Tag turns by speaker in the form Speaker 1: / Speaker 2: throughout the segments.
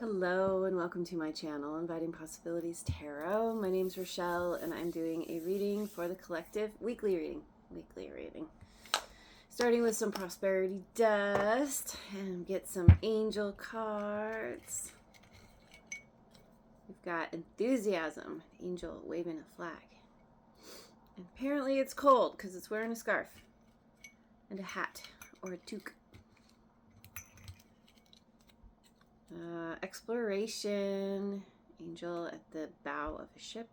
Speaker 1: Hello and welcome to my channel, Inviting Possibilities Tarot. My name's Rachelle and I'm doing a reading for the collective, weekly reading. Starting with some prosperity dust and get some angel cards. We've got enthusiasm, angel waving a flag. And apparently it's cold because it's wearing a scarf and a hat or a toque. Exploration, angel at the bow of a ship,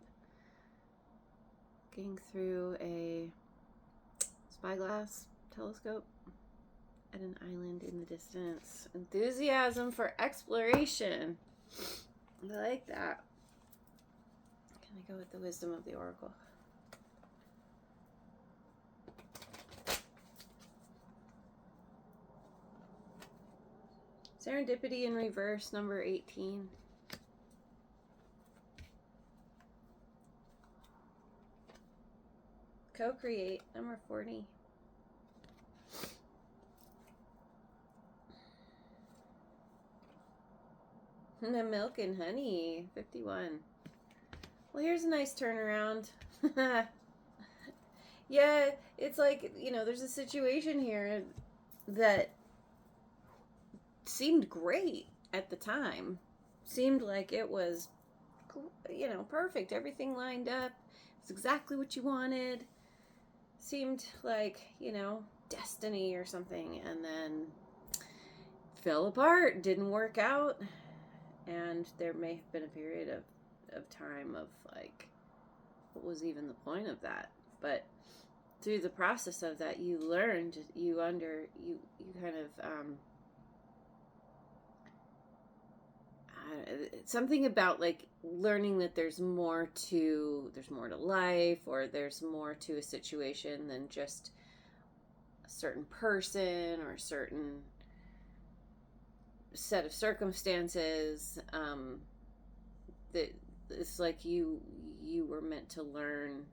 Speaker 1: looking through a spyglass telescope at an island in the distance. Enthusiasm for exploration. I like that. Can I go with the wisdom of the oracle? Serendipity in reverse, number 18. Co-create, number 40. The milk and honey, 51. Well, here's a nice turnaround. Yeah, it's like, there's a situation here that seemed great at the time. Seemed like it was, perfect. Everything lined up. It's exactly what you wanted. Seemed like, destiny or something. And then fell apart. Didn't work out. And there may have been a period of time of like, what was even the point of that? But through the process of that, you learned, you kind of, something about like learning that there's more to life, or there's more to a situation than just a certain person or a certain set of circumstances. That it's like you were meant to learn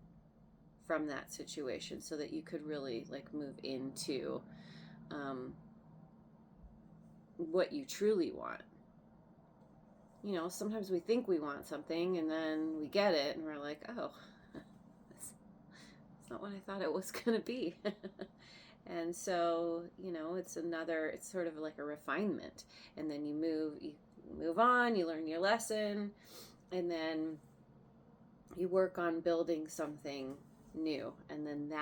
Speaker 1: from that situation so that you could really like move into what you truly want. Sometimes we think we want something and then we get it and we're like, oh, that's not what I thought it was going to be. And so, it's sort of like a refinement. And then you move on, you learn your lesson, and then you work on building something new. And then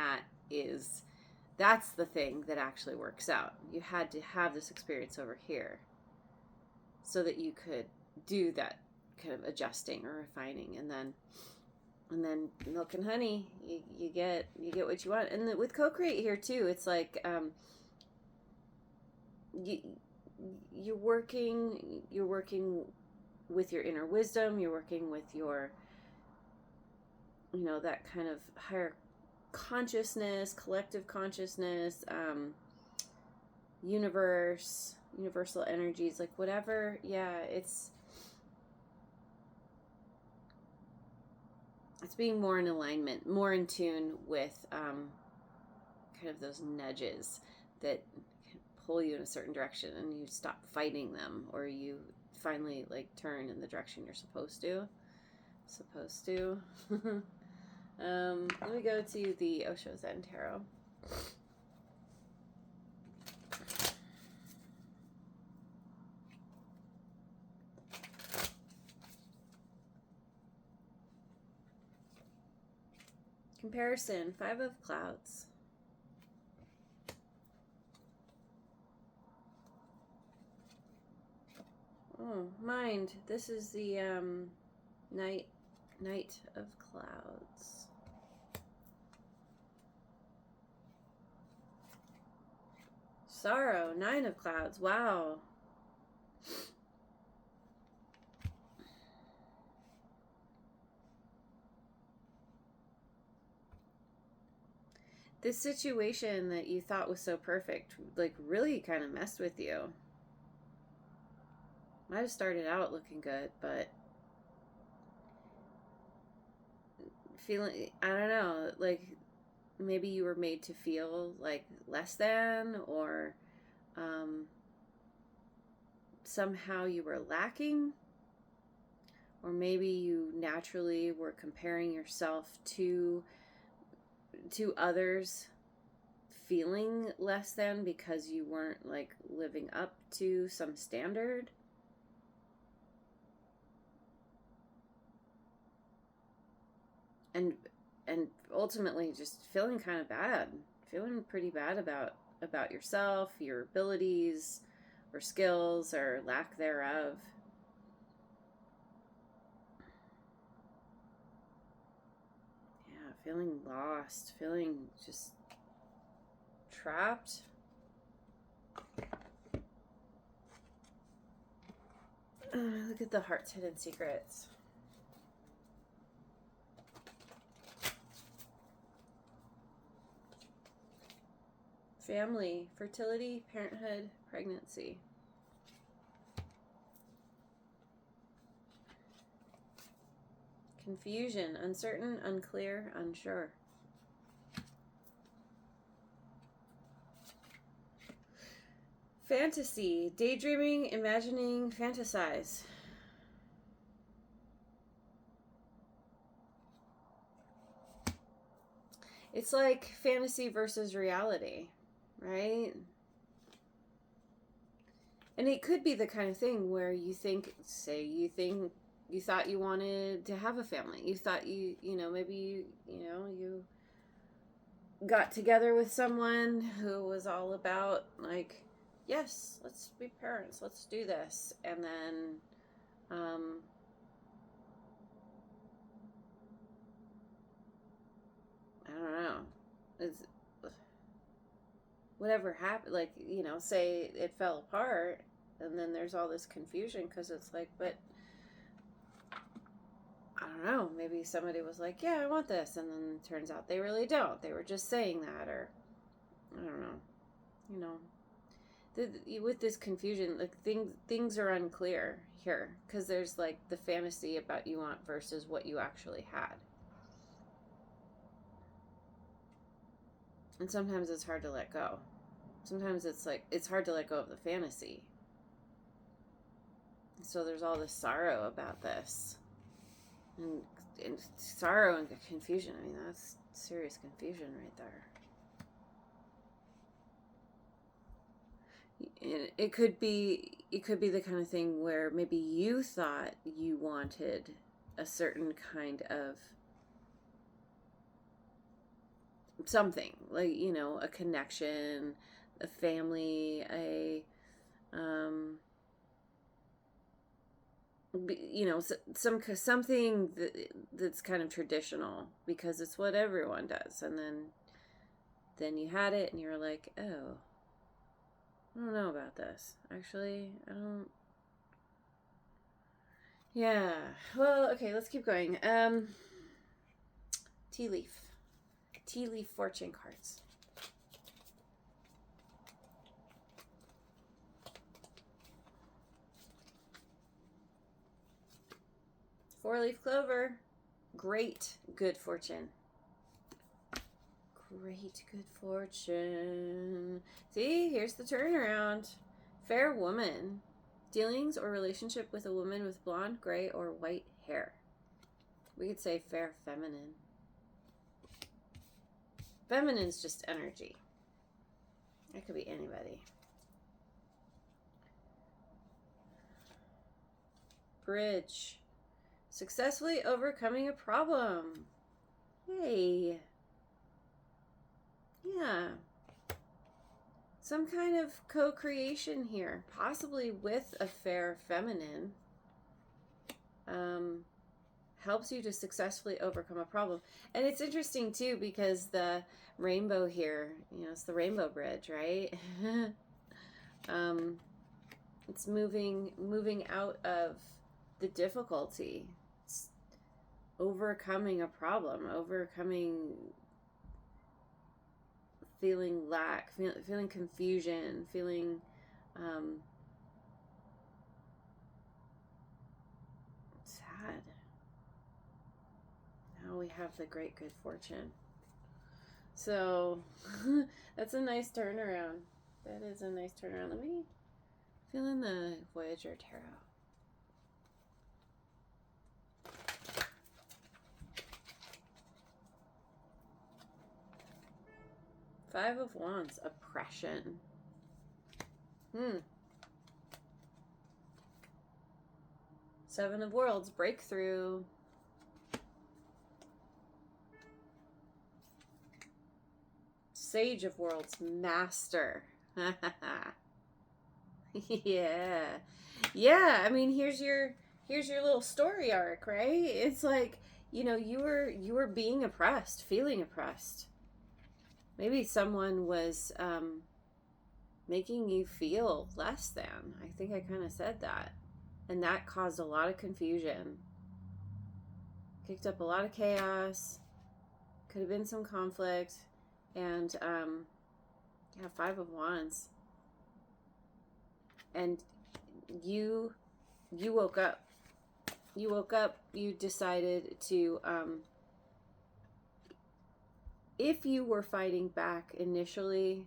Speaker 1: that's the thing that actually works out. You had to have this experience over here so that you could do that kind of adjusting or refining, and then milk and honey, you get what you want. And with co-create here too, it's like you're working with your inner wisdom, you're working with your that kind of higher consciousness, collective consciousness, universal energies, like whatever. Yeah, it's being more in alignment, more in tune with kind of those nudges that pull you in a certain direction, and you stop fighting them, or you finally like turn in the direction you're supposed to. Let me go to the Osho Zen Tarot. Comparison, 5 of Clouds. Oh, mind. This is the Knight of Clouds. Sorrow, 9 of Clouds. Wow. This situation that you thought was so perfect, like, really kind of messed with you. Might have started out looking good, but feeling, I don't know, like maybe you were made to feel like less than, or somehow you were lacking, or maybe you naturally were comparing yourself to others, feeling less than because you weren't like living up to some standard. And ultimately just feeling kind of bad, feeling pretty bad about yourself, your abilities or skills or lack thereof. Yeah, feeling lost, feeling just trapped. Look at the heart's hidden secrets. Family, fertility, parenthood, pregnancy. Confusion, uncertain, unclear, unsure. Fantasy, daydreaming, imagining, fantasize. It's like fantasy versus reality, right? And it could be the kind of thing where you think, say you thought you wanted to have a family. You thought maybe you got together with someone who was all about like, yes, let's be parents, let's do this. And then I don't know, it's whatever happened, like, say it fell apart, and then there's all this confusion because it's like, but I don't know, maybe somebody was like, yeah, I want this, and then it turns out they really don't. They were just saying that, or I don't know. With this confusion, like things are unclear here because there's like the fantasy about you want versus what you actually had. And sometimes it's hard to let go. Sometimes it's like it's hard to let go of the fantasy. So there's all this sorrow about this. And sorrow and confusion. I mean, that's serious confusion right there. It could be the kind of thing where maybe you thought you wanted a certain kind of something, like, a connection, a family, something that's kind of traditional because it's what everyone does. And then you had it and you were like, oh, I don't know about this. Actually, I don't. Yeah. Well, okay, let's keep going. Tea leaf fortune cards. Four-leaf clover. Great good fortune. Great good fortune. See, here's the turnaround. Fair woman. Dealings or relationship with a woman with blonde, gray, or white hair. We could say fair feminine. Feminine's just energy. It could be anybody. Bridge. Successfully overcoming a problem. Hey. Yeah. Some kind of co-creation here, possibly with a fair feminine. Helps you to successfully overcome a problem. And it's interesting too because the rainbow here, it's the rainbow bridge, right? It's moving out of the difficulty. It's overcoming a problem, overcoming feeling lack, feeling confusion, feeling sad. Now we have the great good fortune. So that's a nice turnaround. That is a nice turnaround. Feeling the Voyager Tarot. Five of Wands, oppression. Seven of Worlds, breakthrough. Sage of Worlds, master. Yeah. Yeah, I mean, here's your little story arc, right? It's like, you know, you were being oppressed, feeling oppressed. Maybe someone was making you feel less than. I think I kind of said that. And that caused a lot of confusion. Kicked up a lot of chaos. Could have been some conflict. And yeah, Five of Wands. And you woke up. You woke up, you decided to if you were fighting back initially,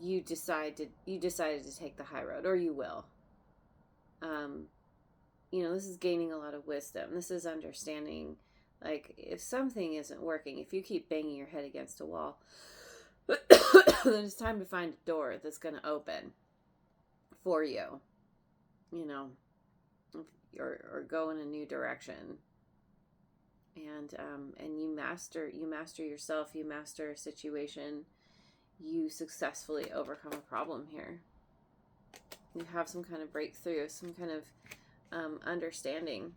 Speaker 1: you decided to take the high road, or you will. You know, this is gaining a lot of wisdom. This is understanding, like, if something isn't working, if you keep banging your head against a wall, then it's time to find a door that's going to open for you, you know, or go in a new direction. And you master yourself, you master a situation, you successfully overcome a problem here. You have some kind of breakthrough, some kind of understanding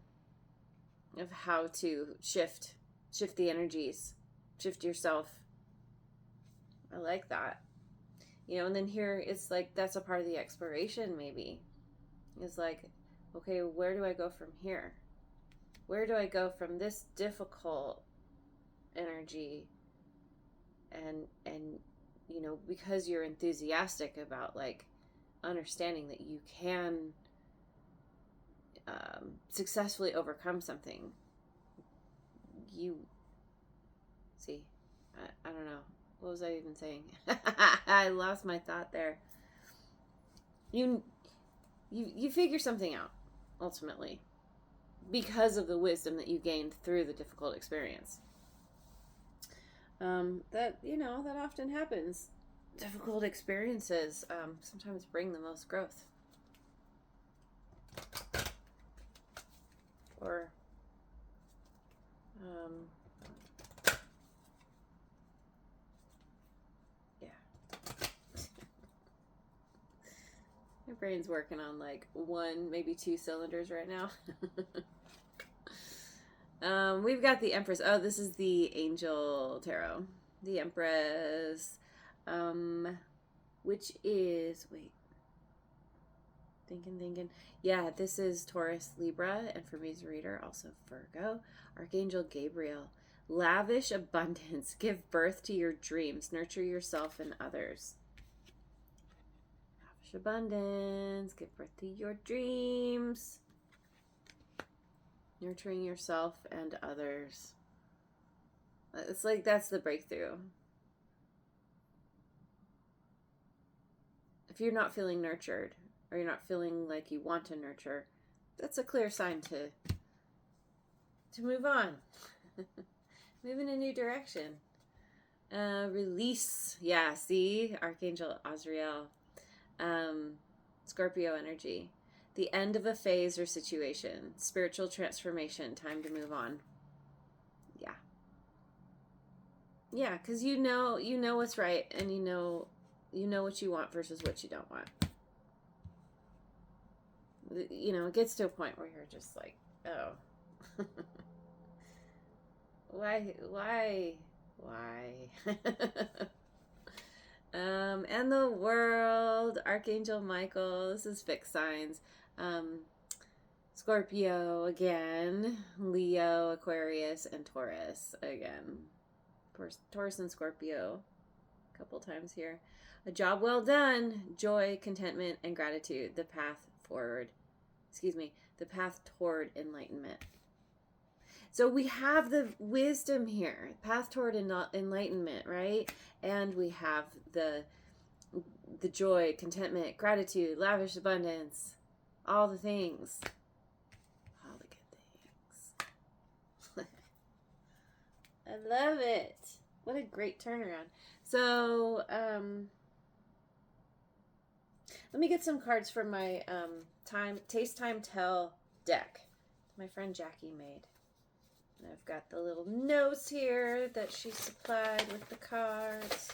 Speaker 1: of how to shift the energies, shift yourself. I like that. You know, and then here it's like that's a part of the exploration, maybe. It's like, okay, where do I go from here? Where do I go from this difficult energy? And you know, because you're enthusiastic about, like, understanding that you can successfully overcome something. You see, I don't know. What was I even saying? I lost my thought there. You figure something out, ultimately, because of the wisdom that you gained through the difficult experience. That, you know, that often happens. Difficult experiences sometimes bring the most growth. Or yeah. My brain's working on like 1, maybe 2 cylinders right now. We've got the Empress. Oh, this is the Angel Tarot. The Empress. Which is, wait. Thinking. Yeah, this is Taurus, Libra, and for me as a reader, also Virgo. Archangel Gabriel. Lavish abundance. Give birth to your dreams. Nurture yourself and others. Lavish abundance. Give birth to your dreams. Nurturing yourself and others. It's like that's the breakthrough. If you're not feeling nurtured, or you're not feeling like you want to nurture, that's a clear sign to move on. Move in a new direction. Release. Yeah, see? Archangel Azrael. Scorpio energy. The end of a phase or situation. Spiritual transformation. Time to move on. Yeah. Yeah, because you know what's right, and you know what you want versus what you don't want. You know, it gets to a point where you're just like, oh. Why? And the World, Archangel Michael. This is fixed signs. Scorpio again, Leo, Aquarius, and Taurus again. Taurus and Scorpio a couple times here. A job well done, joy, contentment, and gratitude. The path toward enlightenment. So we have the wisdom here, path toward enlightenment, right? And we have the the joy, contentment, gratitude, lavish abundance, all the things. All the good things. I love it. What a great turnaround. So, let me get some cards from my Taste Time Tell deck my friend Jackie made. And I've got the little notes here that she supplied with the cards.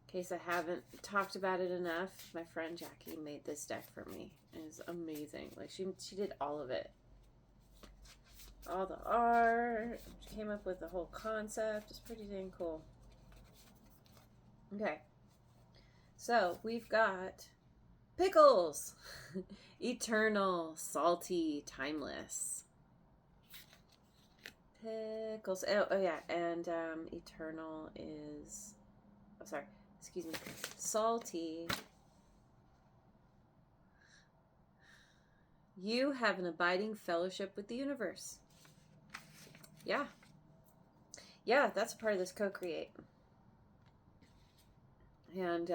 Speaker 1: In case I haven't talked about it enough, my friend Jackie made this deck for me. It is amazing. Like she did all of it. All the art. She came up with the whole concept. It's pretty dang cool. Okay. So we've got pickles. Eternal, salty, timeless. Pickles. Oh yeah, and eternal is, oh sorry, excuse me. Salty. You have an abiding fellowship with the universe. Yeah. Yeah, that's a part of this co-create. And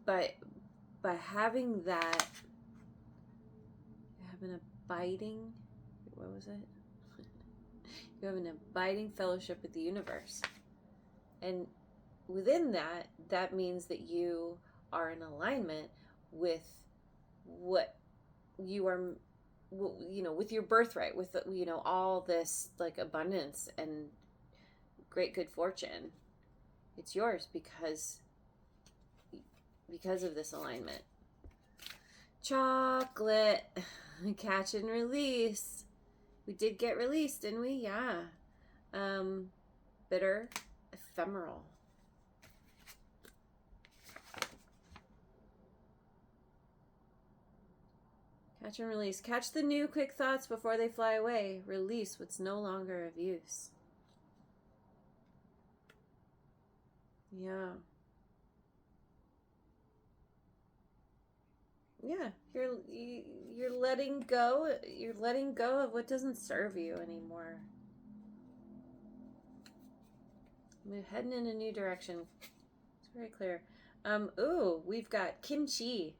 Speaker 1: by having that, you have an abiding, what was it? You have an abiding fellowship with the universe. And within that, that means that you are in alignment with what you are, you know, with your birthright, with, you know, all this like abundance and great good fortune. It's yours because of this alignment. Chocolate. Catch and release. We did get released, didn't we? Yeah. Bitter, ephemeral. Catch and release. Catch the new quick thoughts before they fly away. Release what's no longer of use. Yeah. Yeah, you're letting go. You're letting go of what doesn't serve you anymore. We're heading in a new direction. It's very clear. Ooh, we've got kimchi.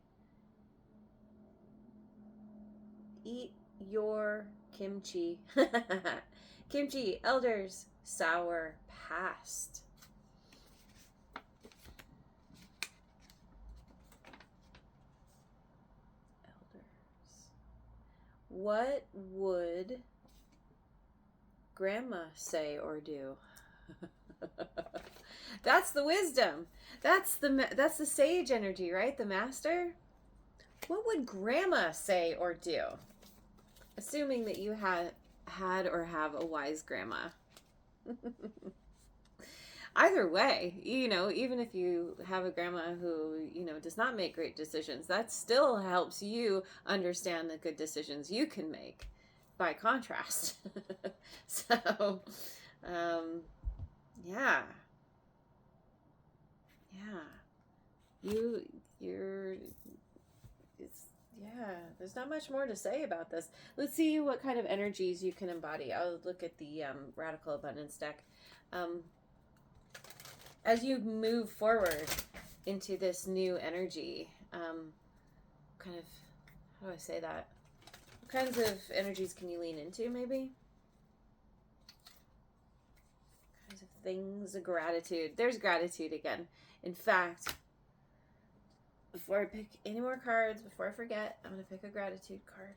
Speaker 1: Eat your kimchi. Kimchi, elders, sour, past. What would grandma say or do? That's the wisdom. That's the sage energy, right? The master. What would grandma say or do? Assuming that you had or have a wise grandma. Either way, you know, even if you have a grandma who, you know, does not make great decisions, that still helps you understand the good decisions you can make by contrast. So, yeah. There's not much more to say about this. Let's see what kind of energies you can embody. I'll look at the Radical Abundance deck. As you move forward into this new energy, kind of, how do I say that? What kinds of energies can you lean into, maybe? What kinds of things? Gratitude. There's gratitude again. In fact, before I pick any more cards, before I forget, I'm going to pick a gratitude card.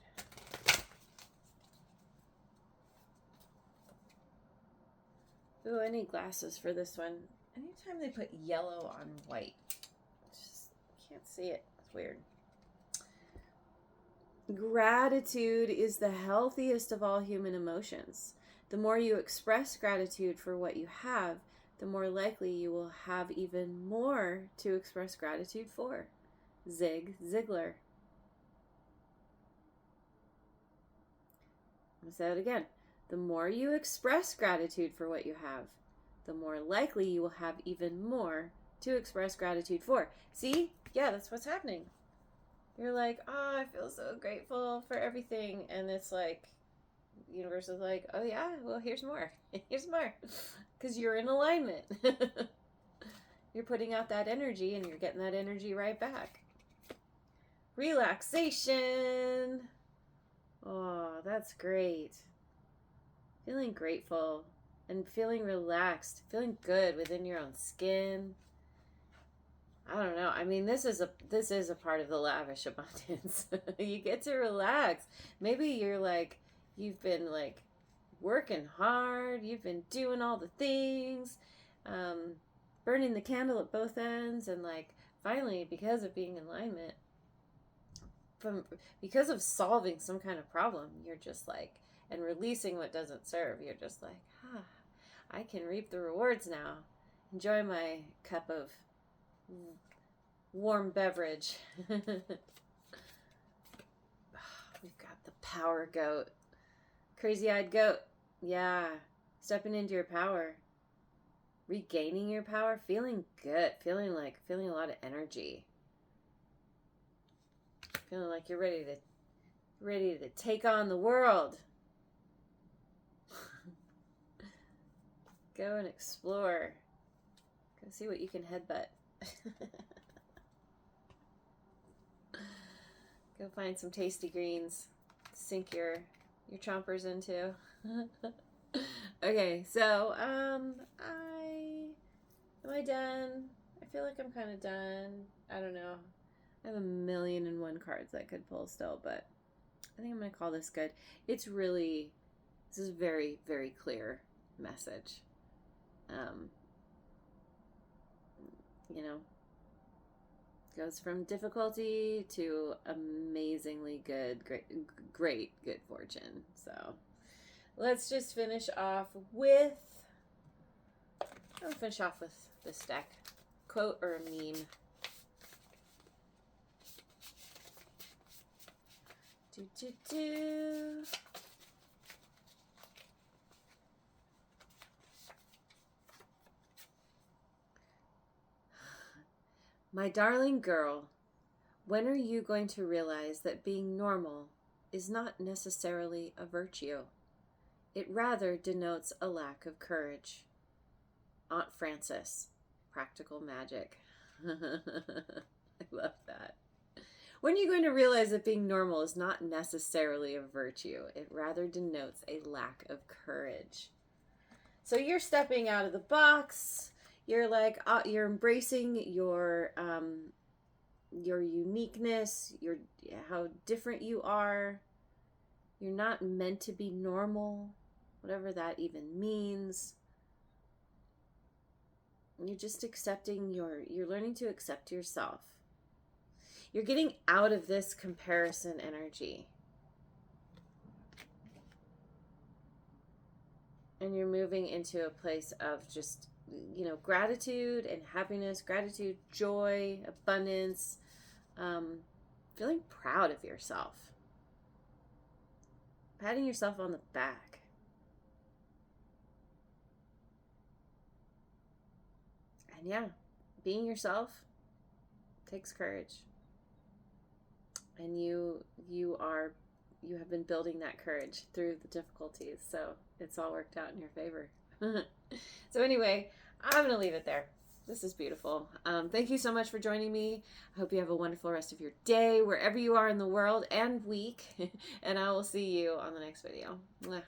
Speaker 1: Ooh, I need glasses for this one. Anytime they put yellow on white, just can't see it. It's weird. Gratitude is the healthiest of all human emotions. The more you express gratitude for what you have, the more likely you will have even more to express gratitude for. Zig Ziglar. I'm going to say it again. The more you express gratitude for what you have, the more likely you will have even more to express gratitude for. See? Yeah, that's what's happening. You're like, oh, I feel so grateful for everything. And it's like, universe is like, oh yeah, well, here's more. Here's more. Because you're in alignment. You're putting out that energy and you're getting that energy right back. Relaxation. Oh, that's great. Feeling grateful and feeling relaxed, feeling good within your own skin. I don't know. I mean, this is a part of the lavish abundance. You get to relax. Maybe you're like, you've been like working hard. You've been doing all the things, burning the candle at both ends, and like finally, because of being in alignment, because of solving some kind of problem, you're just like, and releasing what doesn't serve. You're just like, I can reap the rewards now. Enjoy my cup of warm beverage. We've got the power goat. Crazy-eyed goat. Yeah. Stepping into your power. Regaining your power. Feeling good. Feeling a lot of energy. Feeling like you're ready to take on the world. Go and explore. Go see what you can headbutt. Go find some tasty greens. Sink your chompers into. Okay, so am I done? I feel like I'm kind of done. I don't know. I have 1,000,001 cards I could pull still, but I think I'm gonna call this good. This is a very, very clear message. You know, goes from difficulty to amazingly great good fortune. So let's just finish off with, I'll finish off with this deck. Quote or a meme. My darling girl, when are you going to realize that being normal is not necessarily a virtue? It rather denotes a lack of courage. Aunt Frances, Practical Magic. I love that. When are you going to realize that being normal is not necessarily a virtue? It rather denotes a lack of courage. So you're stepping out of the box. You're like, you're embracing your uniqueness, how different you are. You're not meant to be normal, whatever that even means. You're just accepting you're learning to accept yourself. You're getting out of this comparison energy. And you're moving into a place of just, gratitude and happiness, gratitude, joy, abundance, feeling proud of yourself, patting yourself on the back. And yeah, being yourself takes courage. And you have been building that courage through the difficulties, so it's all worked out in your favor. So anyway, I'm gonna leave it there. This is beautiful. Thank you so much for joining me. I hope you have a wonderful rest of your day, wherever you are in the world and week. And I will see you on the next video. Mwah.